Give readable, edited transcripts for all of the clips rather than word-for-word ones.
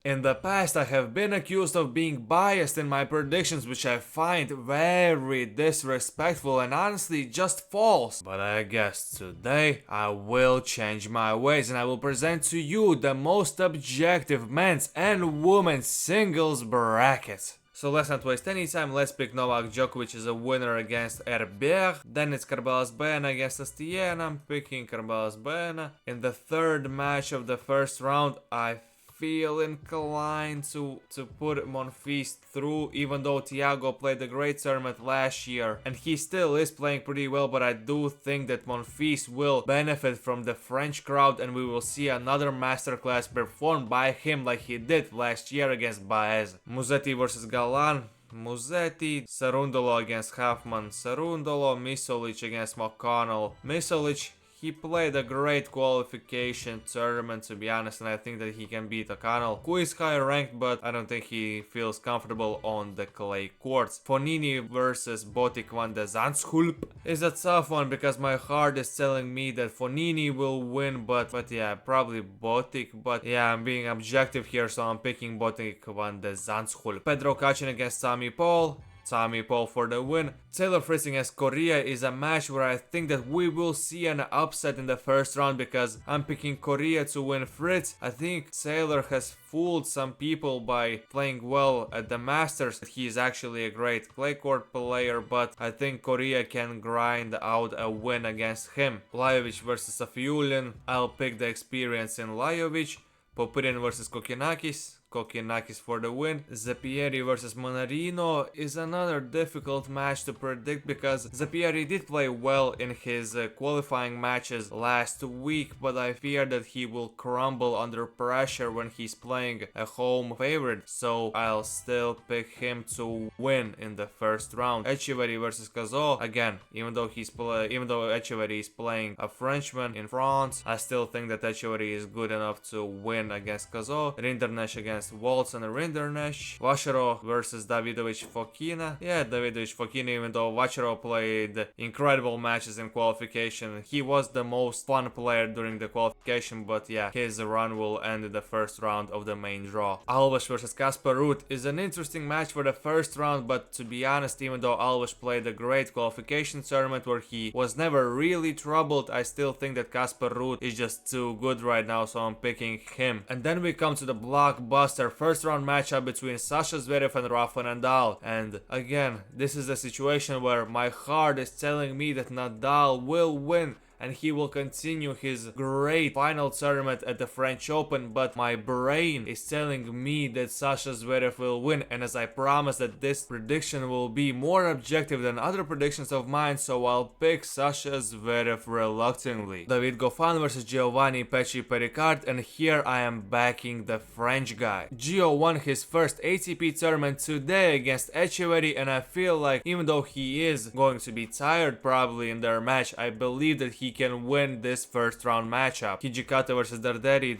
In the past, I have been accused of being biased in my predictions, which I find very disrespectful and honestly just false. But I guess today I will change my ways and I will present to you the most objective men's and women's singles bracket. So let's not waste any time, let's pick Novak Djokovic as a winner against Herbert. Then it's Carbalas Baena against Astilla, and I'm picking Carbalas Baena. In the third match of the first round, I feel inclined to put Monfils through, even though Thiago played a great tournament last year and he still is playing pretty well, but I do think that Monfils will benefit from the French crowd and we will see another masterclass performed by him like he did last year against Baez. Musetti versus Galan. Musetti, Sarundolo against Hoffman, Sarundolo, Misolic against McConnell. Misolic, he played a great qualification tournament, to be honest, and I think that he can beat O'Connell, who is higher ranked, but I don't think he feels comfortable on the clay courts. Fonini versus Botic van de Zandschulp is a tough one because my heart is telling me that Fonini will win, but yeah, probably Botic. But yeah, I'm being objective here, so I'm picking Botic van de Zandschulp. Pedro Kacin against Tommy Paul. Tommy Paul for the win. Taylor Fritz against Correa is a match where I think that we will see an upset in the first round because I'm picking Correa to win Fritz. I think Taylor has fooled some people by playing well at the Masters. He is actually a great clay court player, but I think Correa can grind out a win against him. Lajovic versus Safiullin. I'll pick the experience in Lajovic. Popyrin versus Kokinakis. Kokinakis for the win. Zapieri versus Monarino is another difficult match to predict because Zapieri did play well in his qualifying matches last week, but I fear that he will crumble under pressure when he's playing a home favorite, so I'll still pick him to win in the first round. Etcheverry versus Cazot, again, even though Etcheverry is playing a Frenchman in France, I still think that Etcheverry is good enough to win against Cazot. Rinderknecht against Waltz and Rinderknecht. Vacherov versus Davidovich Fokina. Yeah, Davidovich Fokina, even though Vacherov played incredible matches in qualification, he was the most fun player during the qualification, but yeah, his run will end in the first round of the main draw. Alves versus Casper Ruud is an interesting match for the first round, but to be honest, even though Alves played a great qualification tournament where he was never really troubled, I still think that Casper Ruud is just too good right now, so I'm picking him. And then we come to the blockbuster first round matchup between Sasha Zverev and Rafa Nadal. And again, this is a situation where my heart is telling me that Nadal will win and he will continue his great final tournament at the French Open, but my brain is telling me that Sasha Zverev will win, and as I promised that this prediction will be more objective than other predictions of mine, so I'll pick Sasha Zverev reluctantly. David Goffin versus Giovanni Pecci Pericard, and here I am backing the French guy. Gio won his first ATP tournament today against Etcheverry, and I feel like even though he is going to be tired probably in their match, I believe that he can win this first round matchup. Hijikata versus Darderi,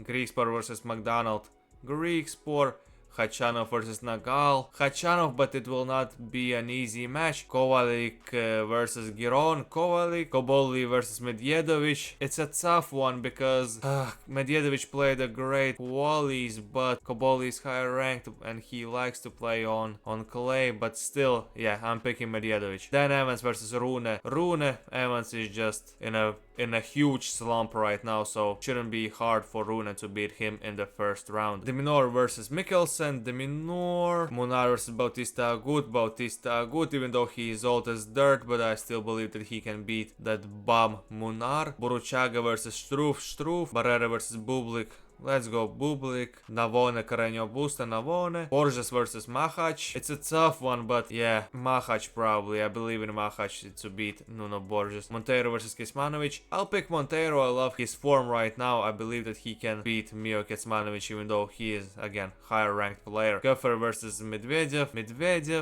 Griekspoor versus McDonald, Griekspoor, Khachanov versus Nagal, Khachanov, but it will not be an easy match. Kovalik versus Giron, Kovalik, Koboli versus Medvedev. It's a tough one because Medvedev played a great qualies, but Koboli is higher ranked and he likes to play on clay, but still, yeah, I'm picking Medvedev. Then Evans versus Rune. Evans is just in a huge slump right now, so shouldn't be hard for Rune to beat him in the first round. De Minaur versus Mikkelsen, De Minaur. Munar versus Bautista Agut, even though he is old as dirt, but I still believe that he can beat that bum Munar. Boruchaga versus Struff, Barrera versus Bublik. Let's go Bublik. Navone, Carreño Busta, Navone. Borges versus Machac. It's a tough one, but yeah, Machac probably. I believe in Machac to beat Nuno Borges. Monteiro versus Kecmanovic. I'll pick Monteiro. I love his form right now. I believe that he can beat Mio Kecmanovic, even though he is, again, higher ranked player. Köffer versus Medvedev.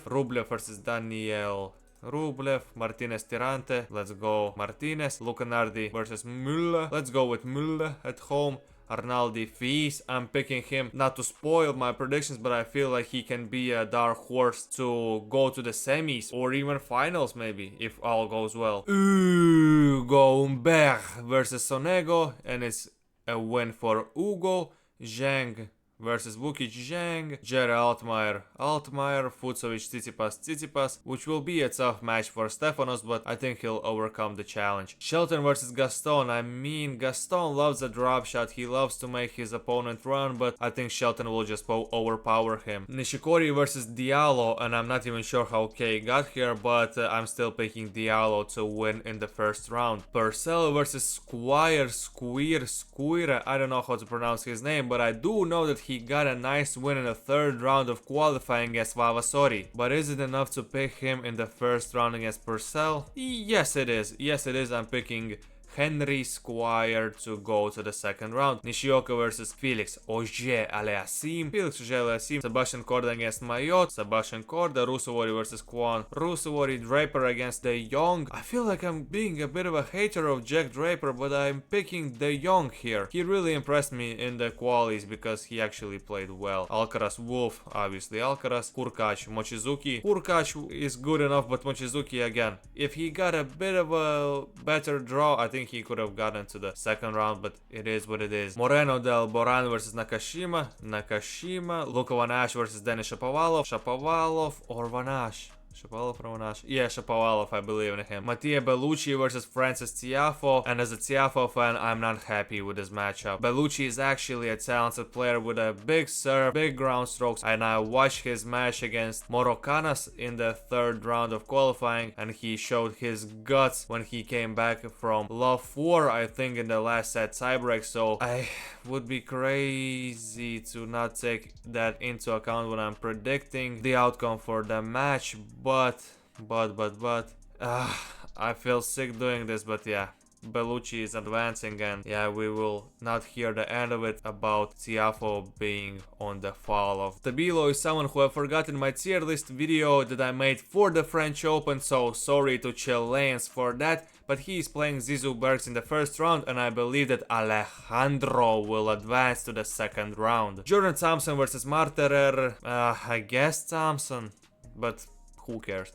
Rublev versus Daniil Rublev, Martinez Tirante, let's go Martinez. Lucanardi versus Müller, let's go with Müller at home. Arnaldi Fies, I'm picking him not to spoil my predictions, but I feel like he can be a dark horse to go to the semis or even finals maybe, if all goes well. Hugo Humbert versus Sonego, and it's a win for Hugo. Zhang versus Vukic Zhang, Jerry Altmaier, Fucsovic Tsitsipas, which will be a tough match for Stefanos, but I think he'll overcome the challenge. Shelton versus Gaston. I mean, Gaston loves a drop shot, he loves to make his opponent run, but I think Shelton will just overpower him. Nishikori versus Diallo, and I'm not even sure how Kei got here, but I'm still picking Diallo to win in the first round. Purcell versus Squire, I don't know how to pronounce his name, but I do know that he got a nice win in the third round of qualifying against Vavasori. But is it enough to pick him in the first round against Purcell? Yes it is, I'm picking Henry Squire to go to the second round. Nishioka versus Felix Auger-Aliassime, Sebastian Korda against Mayotte, Sebastian Korda, Ruusuvuori versus Kwon, Ruusuvuori, Draper against De Jong. I feel like I'm being a bit of a hater of Jack Draper, but I'm picking De Jong here. He really impressed me in the qualies because he actually played well. Alcaraz, Wolf, obviously Alcaraz, Hurkacz, Mochizuki. Hurkacz is good enough, but Mochizuki again, if he got a bit of a better draw, I think he could have gotten to the second round, but it is what it is. Moreno del Boran versus Nakashima, Luka Van Ash versus Denis Shapovalov or Van Ash. Shapovalov or Van Ash? Yeah, Shapovalov, I believe in him. Mattia Bellucci versus Francis Tiafoe, and as a Tiafoe fan, I'm not happy with this matchup. Bellucci is actually a talented player with a big serve, big ground strokes, and I watched his match against Morocanas in the third round of qualifying, and he showed his guts when he came back from Love 4, I think, in the last set tiebreak, so I would be crazy to not take that into account when I'm predicting the outcome for the match. But I feel sick doing this, but yeah, Bellucci is advancing, and yeah, we will not hear the end of it about Tiafoe being on the fall off. Tabilo is someone who I've forgotten my tier list video that I made for the French Open, so sorry to Chileans for that, but he is playing Zizou Bergs in the first round, and I believe that Alejandro will advance to the second round. Jordan Thompson versus Marterer, I guess Thompson, but who cares?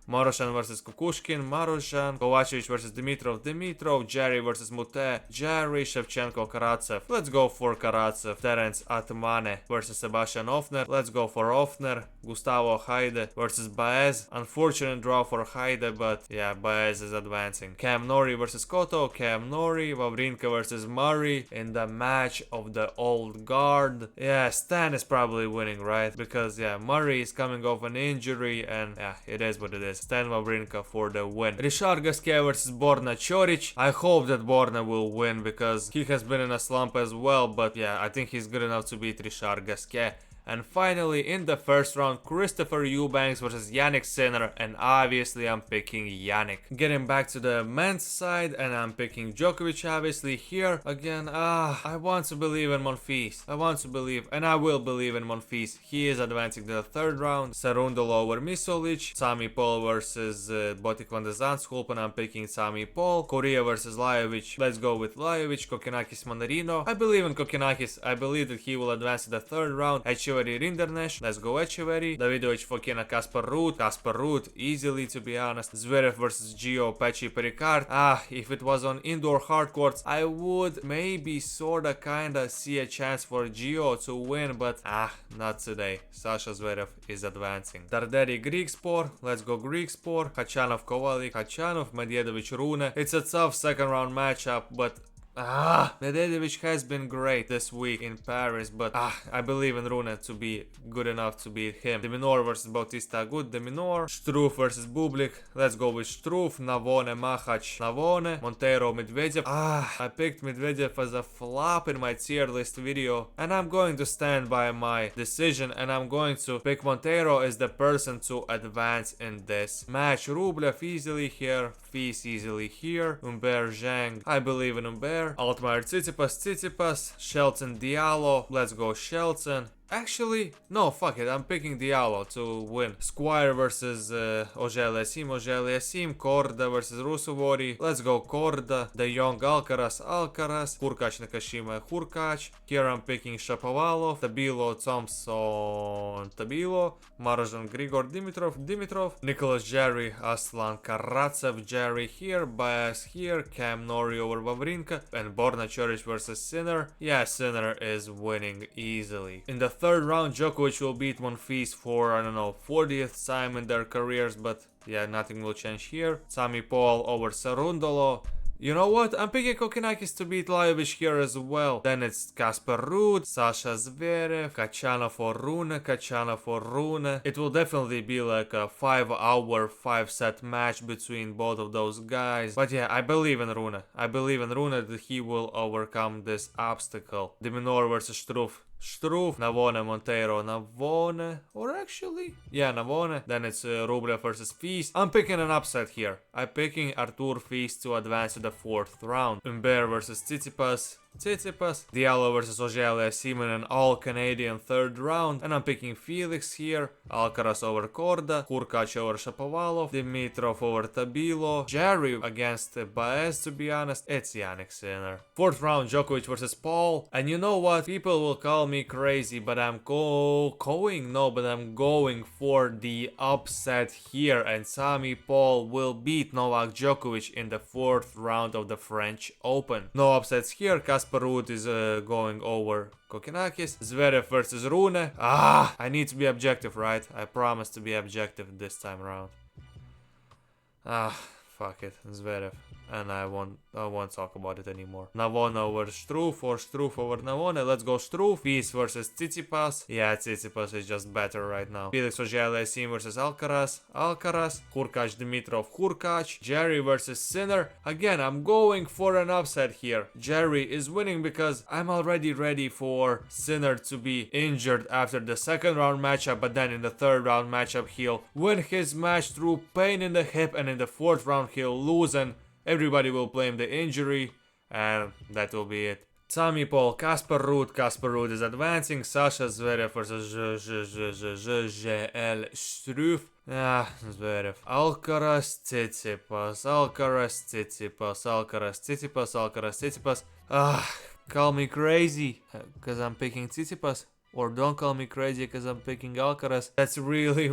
Marozsan versus Kukushkin, Marozsan, Kovacevic versus Dimitrov, Jerry versus Mute, Jerry, Shevchenko, Karatsev. Let's go for Karatsev. Terence Atmane versus Sebastian Ofner. Let's go for Ofner. Gustavo Haide versus Baez. Unfortunate draw for Haide, but yeah, Baez is advancing. Cam Norrie versus Cotto, Cam Norrie, Wawrinka versus Murray in the match of the old guard. Yeah, Stan is probably winning, right? Because yeah, Murray is coming off an injury, and yeah, it is what it is. Stan Wawrinka for the win. Richard Gasquet versus Borna Choric. I hope that Borna will win because he has been in a slump as well, but yeah, I think he's good enough to beat Richard Gasquet. And finally, in the first round, Christopher Eubanks versus Jannik Sinner, and obviously I'm picking Jannik. Getting back to the men's side, and I'm picking Djokovic obviously here. Again, I want to believe in Monfils. I want to believe, and I will believe in Monfils. He is advancing to the third round. Cerundolo over Misolic. Sami Paul versus Botic van de Zandschulp, and I'm picking Sami Paul. Korea versus Lajovic. Let's go with Lajovic. Kokinakis Manarino. I believe in Kokinakis. I believe that he will advance to the third round. Echeverry Rinderknecht, let's go Echeverry. Davidovich Fokina Casper Ruud, easily to be honest. Zverev versus Gio Pecci Pericard. If it was on indoor hard courts, I would maybe sorta kinda see a chance for Gio to win, but not today. Sasha Zverev is advancing. Darderi Grigspor, let's go Grigspor. Khachanov Kovalik, Khachanov, Medvedev Rune. It's a tough second round matchup, but Medvedev has been great this week in Paris, but I believe in Rune to be good enough to beat him. De Minaur versus Bautista Agut, De Minaur. Struff versus Bublik, let's go with Struff. Navone, Machac, Navone. Monteiro, Medvedev. I picked Medvedev as a flop in my tier list video, and I'm going to stand by my decision, and I'm going to pick Monteiro as the person to advance in this match. Rublev easily here, Fils easily here. Humbert Zhang, I believe in Humbert. Altmaier Tsitsipas, Shelton Diallo, let's go Shelton. Actually, no, fuck it. I'm picking Diallo to win. Squire versus Auger-Aliassime, Korda versus Rusuvori. Let's go Korda. De Jong, Alcaraz, Hurkacz, Nakashima, Hurkacz. Here I'm picking Shapovalov, Tabilo, Thompson, Tabilo, Marozhan, Grigor, Dimitrov, Nicholas Jarry, Aslan Karatsev, Jarry here, Baez here, Cam Norrie over Wawrinka, and Borna Coric versus Sinner. Yeah, Sinner is winning easily. In the third round, Djokovic will beat Monfils for, I don't know, 40th time in their careers, but yeah, nothing will change here. Sami Paul over Sarundolo. You know what? I'm picking Kokkinakis to beat Lajovic here as well. Then it's Casper Ruud, Sasha Zverev, Kachanov or Rune. It will definitely be like a 5-hour, 5-set match between both of those guys. But yeah, I believe in Rune. I believe in Rune that he will overcome this obstacle. De Minaur versus Struff, Navone, Monteiro, Navone, or actually, yeah, Navone. Then it's Rublev versus Feast. I'm picking an upset here. I'm picking Artur Feast to advance to the fourth round. Humbert versus Tsitsipas. Diallo versus Auger-Aliassime in an all-Canadian third round. And I'm picking Felix here. Alcaraz over Korda. Hurkacz over Shapovalov. Dimitrov over Tabilo. Jarry against Baez, to be honest. It's Jannik Sinner. Fourth round, Djokovic versus Paul. And you know what? People will call me crazy, but I'm going for the upset here. And Sami Paul will beat Novak Djokovic in the fourth round of the French Open. No upsets here. Casper Ruud is going over Kokkinakis. Zverev versus Rune. I need to be objective, right? I promise to be objective this time around. Fuck it, Zverev. And I won't talk about it anymore. Navone over Struff or Struff over Navone. Let's go Struff. Feast versus Tsitsipas. Yeah, Tsitsipas is just better right now. Felix Auger-Aliassime versus Alcaraz. Hurkacz, Dimitrov, Hurkacz. Jarry versus Sinner. Again, I'm going for an upset here. Jarry is winning because I'm already ready for Sinner to be injured after the second round matchup, but then in the third round matchup he'll win his match through pain in the hip, and in the fourth round he'll lose, and everybody will blame the injury, and that will be it. Sami Paul, Casper Ruud is advancing. Sasha Zverev versus GL Struff. Zverev. Alcaraz, Tsitsipas. Call me crazy, cause I'm picking Tsitsipas. Or don't call me crazy because I'm picking Alcaraz. That's really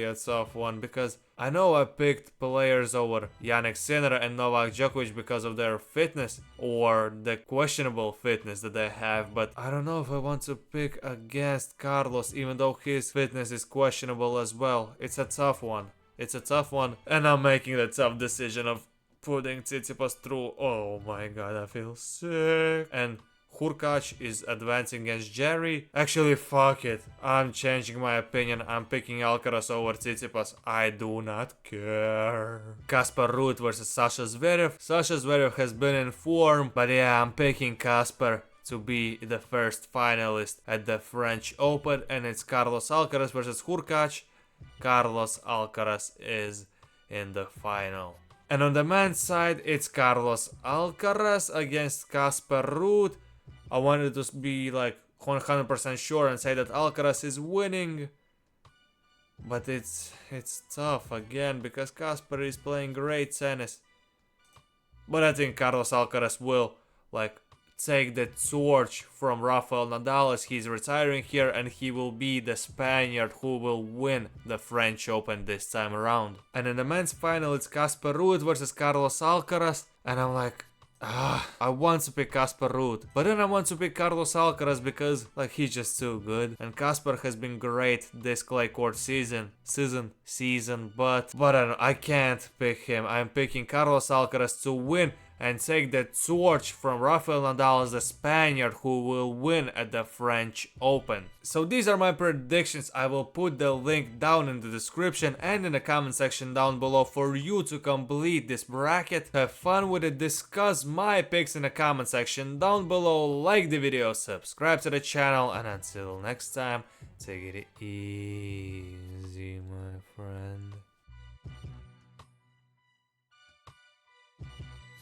a tough one, because I know I picked players over Jannik Sinner and Novak Djokovic because of their fitness or the questionable fitness that they have, but I don't know if I want to pick against Carlos even though his fitness is questionable as well. It's a tough one. And I'm making the tough decision of putting Tsitsipas through. Oh my god, I feel sick. And Hurkacz is advancing against Jarry. Actually, fuck it. I'm changing my opinion. I'm picking Alcaraz over Tsitsipas. I do not care. Casper Ruud versus Sasha Zverev. Sasha Zverev has been in form, but yeah, I'm picking Casper to be the first finalist at the French Open, and it's Carlos Alcaraz versus Hurkacz. Carlos Alcaraz is in the final. And on the men's side, it's Carlos Alcaraz against Casper Ruud. I wanted to be like 100% sure and say that Alcaraz is winning, but it's tough again because Casper is playing great tennis. But I think Carlos Alcaraz will like take the torch from Rafael Nadal as he's retiring here, and he will be the Spaniard who will win the French Open this time around. And in the men's final, it's Casper Ruud versus Carlos Alcaraz, and I'm like, I want to pick Casper Ruud, but then I want to pick Carlos Alcaraz because like he's just too good, and Casper has been great this clay court season, but I don't know, I can't pick him. I'm picking Carlos Alcaraz to win and take the torch from Rafael Nadal as the Spaniard who will win at the French Open. So these are my predictions. I will put the link down in the description and in the comment section down below for you to complete this bracket. Have fun with it, discuss my picks in the comment section down below, like the video, subscribe to the channel, and until next time, take it easy, my friend.